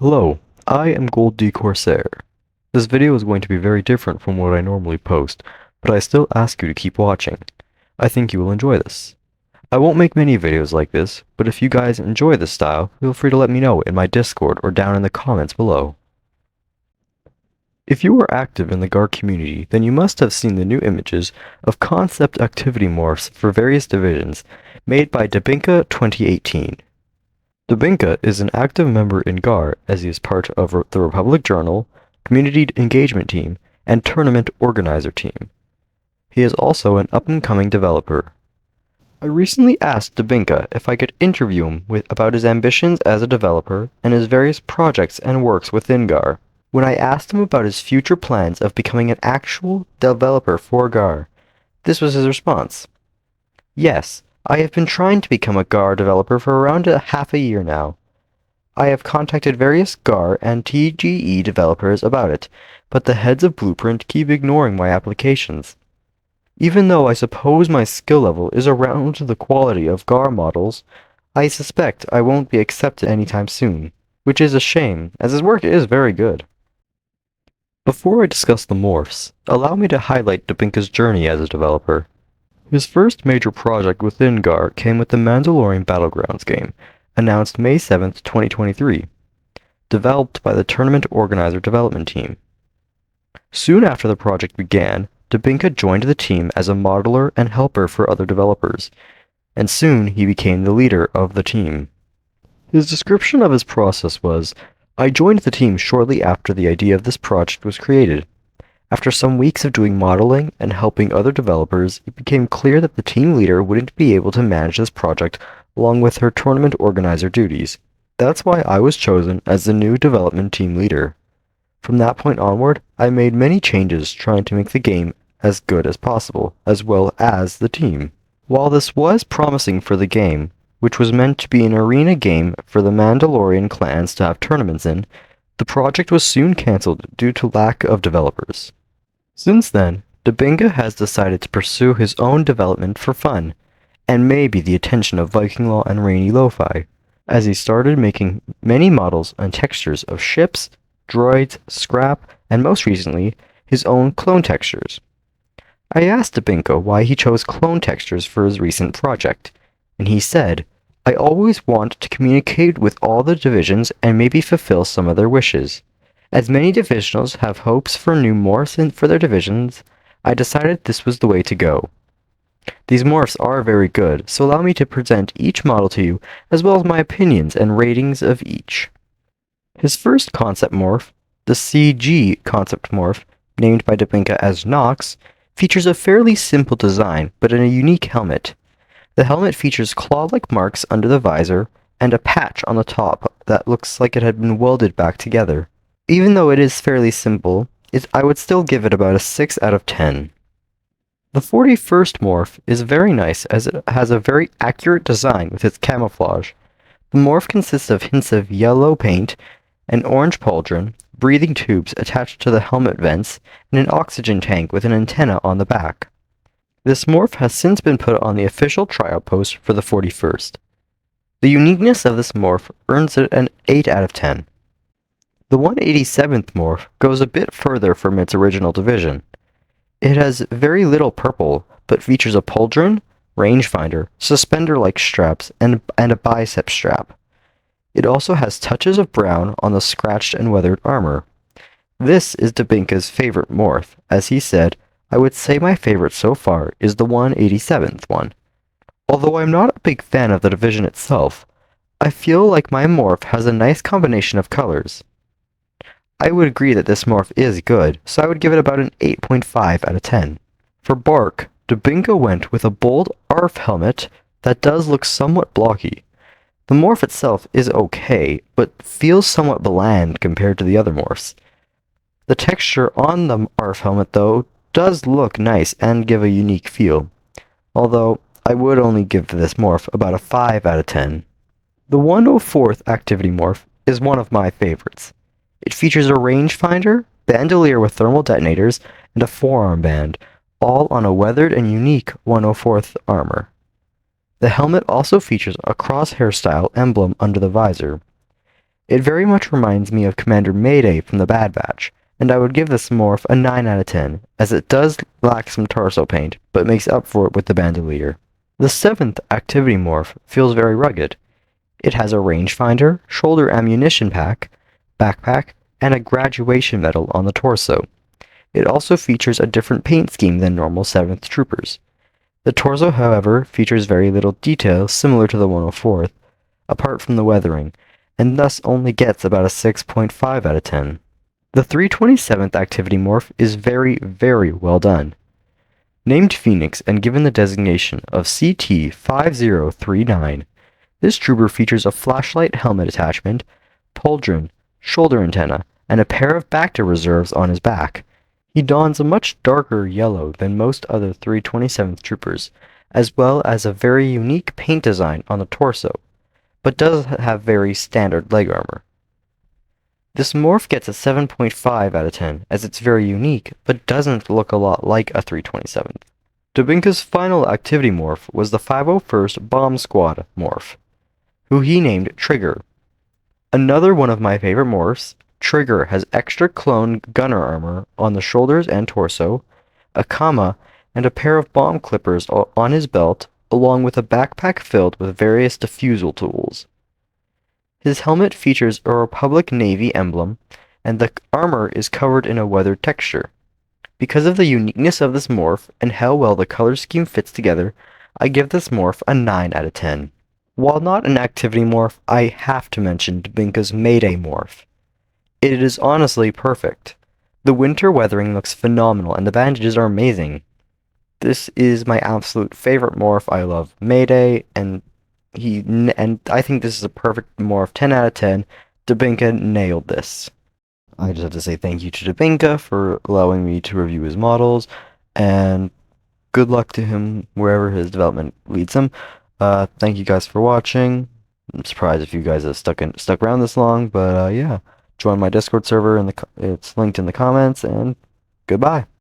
Hello, I am Gold D Corsair. This video is going to be very different from what I normally post, but I still ask you to keep watching. I think you will enjoy this. I won't make many videos like this, but if you guys enjoy this style, feel free to let me know in my Discord or down in the comments below. If you are active in the GAR community, then you must have seen the new images of concept activity morphs for various divisions made by debinka2018. Debinka is an active member in GAR as he is part of the Republic Journal, Community Engagement Team, and Tournament Organizer Team. He is also an up-and-coming developer. I recently asked Debinka if I could interview him about his ambitions as a developer and his various projects and works within GAR. When I asked him about his future plans of becoming an actual developer for GAR, this was his response. Yes, I have been trying to become a GAR developer for around half a year now. I have contacted various GAR and TGE developers about it, but the heads of Blueprint keep ignoring my applications. Even though I suppose my skill level is around the quality of GAR models, I suspect I won't be accepted anytime soon, which is a shame, as his work is very good. Before I discuss the morphs, allow me to highlight Debinka's journey as a developer. His first major project within GAR came with the Mandalorian Battlegrounds game, announced May 7, 2023, developed by the Tournament Organizer development team. Soon after the project began, Debinka joined the team as a modeler and helper for other developers, and soon he became the leader of the team. His description of his process was, "I joined the team shortly after the idea of this project was created. After some weeks of doing modeling and helping other developers, it became clear that the team leader wouldn't be able to manage this project along with her tournament organizer duties. That's why I was chosen as the new development team leader. From that point onward, I made many changes trying to make the game as good as possible, as well as the team." While this was promising for the game, which was meant to be an arena game for the Mandalorian clans to have tournaments in, the project was soon cancelled due to lack of developers. Since then, Debinka has decided to pursue his own development for fun, and maybe the attention of Viking Law and Rainy Lo-Fi, as he started making many models and textures of ships, droids, scrap, and most recently, his own clone textures. I asked Debinka why he chose clone textures for his recent project, and he said, "I always want to communicate with all the divisions and maybe fulfill some of their wishes. As many divisionals have hopes for new morphs for their divisions, I decided this was the way to go. These morphs are very good, so allow me to present each model to you, as well as my opinions and ratings of each." His first concept morph, the CG concept morph, named by Debinka as Nox, features a fairly simple design, but in a unique helmet. The helmet features claw-like marks under the visor, and a patch on the top that looks like it had been welded back together. Even though it is fairly simple, I would still give it about a 6 out of 10. The 41st morph is very nice as it has a very accurate design with its camouflage. The morph consists of hints of yellow paint, an orange pauldron, breathing tubes attached to the helmet vents, and an oxygen tank with an antenna on the back. This morph has since been put on the official tryout post for the 41st. The uniqueness of this morph earns it an 8 out of 10. The 187th morph goes a bit further from its original division. It has very little purple, but features a pauldron, rangefinder, suspender-like straps, and a bicep strap. It also has touches of brown on the scratched and weathered armor. This is Debinka's favorite morph. As he said, "I would say my favorite so far is the 187th one. Although I'm not a big fan of the division itself, I feel like my morph has a nice combination of colors." I would agree that this morph is good, so I would give it about an 8.5 out of 10. For bark, Debinka went with a bold ARF helmet that does look somewhat blocky. The morph itself is okay, but feels somewhat bland compared to the other morphs. The texture on the ARF helmet, though, does look nice and give a unique feel, although I would only give this morph about a 5 out of 10. The 104th activity morph is one of my favorites. It features a rangefinder, bandolier with thermal detonators, and a forearm band, all on a weathered and unique 104th armor. The helmet also features a crosshair style emblem under the visor. It very much reminds me of Commander Mayday from the Bad Batch, and I would give this morph a 9 out of 10, as it does lack some torso paint, but makes up for it with the bandolier. The 7th activity morph feels very rugged. It has a rangefinder, shoulder ammunition pack, backpack, and a graduation medal on the torso. It also features a different paint scheme than normal 7th Troopers. The torso, however, features very little detail similar to the 104th, apart from the weathering, and thus only gets about a 6.5 out of 10. The 327th activity morph is very, very well done. Named Phoenix and given the designation of CT-5039, this trooper features a flashlight helmet attachment, pauldron, shoulder antenna, and a pair of Bacta reserves on his back. He dons a much darker yellow than most other 327th troopers, as well as a very unique paint design on the torso, but does have very standard leg armor. This morph gets a 7.5 out of 10, as it's very unique, but doesn't look a lot like a 327th. Debinka's final activity morph was the 501st Bomb Squad morph, who he named Trigger. Another one of my favorite morphs, Trigger has extra clone gunner armor on the shoulders and torso, a comma, and a pair of bomb clippers on his belt, along with a backpack filled with various defusal tools. His helmet features a Republic Navy emblem, and the armor is covered in a weathered texture. Because of the uniqueness of this morph and how well the color scheme fits together, I give this morph a 9 out of 10. While not an activity morph, I have to mention Debinka's Mayday morph. It is honestly perfect. The winter weathering looks phenomenal and the bandages are amazing. This is my absolute favorite morph. I love Mayday, and I think this is a perfect morph. 10 out of 10. Debinka nailed this. I just have to say thank you to Debinka for allowing me to review his models, and good luck to him wherever his development leads him. Thank you guys for watching. I'm surprised if you guys have stuck around this long, but yeah, join my Discord server, it's linked in the comments, and goodbye.